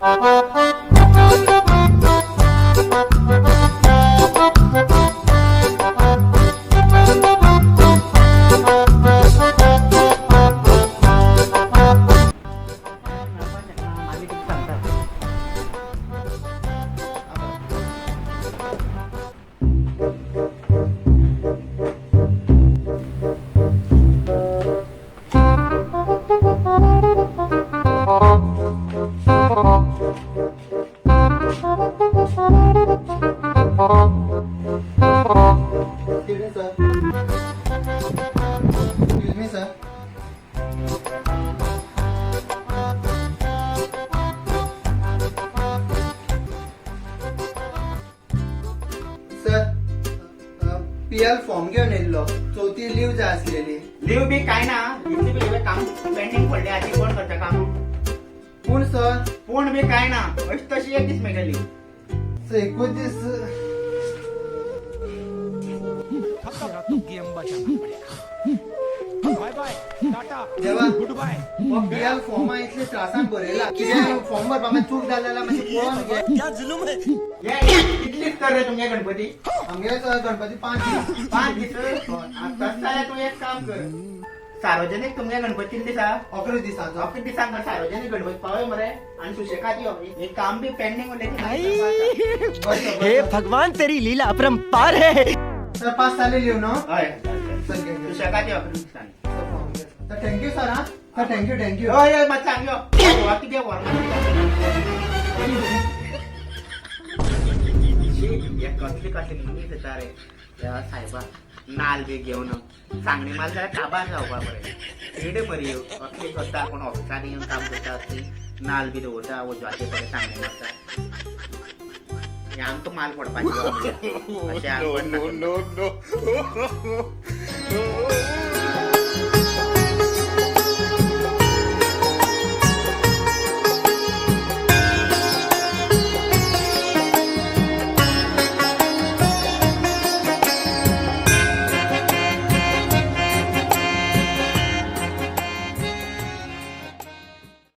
PL form घेऊन येयल्लो चौथी लीव जाय आसलेली. लीव बी काय ना काम पेंडिंग पडले आधी कोण करता काम पूण सर पूण बी काय ना अशी तशी एक दीस मेळटली. एकूच दीस देवा पीएल फॉर्म इतले त्रासान बरयला कित्याक फॉर्म भरपाक मागीर चूक जाल्यार मागीर पळोवन घे. कितलीच कर रे तुमगे गणपती आमगे गणपती 5 दीस 5 दीस जाल्यार तू एक काम कर सार्वजनिक तुमगे गणपती दिसा 11 दिसाचो 11 दिसांक सार्वजनिक गणपती पावय मरे आणि सुशेगाद यो एक काम बी पेंडिंग उरले हे भगवान तेरी लीला अपरंपार है. सर 5 साली लीव न्हू. हय चल घे. सुशेगाद यो 11 दिसांनी. तर थँक्यू सर हा. सर थँक्यू हय हय मात सांग यो किती वर कसली कसली मनीस येता रे त्या साहेबा नाल बी घेवन सांगणी माल जाल्यार काबार जावपा बरें रेडे मरी असली करता कोण ऑफिसांनी येवन काम करता असली नाल बी दवरता उजवाचे बरें सांगणी मारता हे आमकां माल पडपाची अशें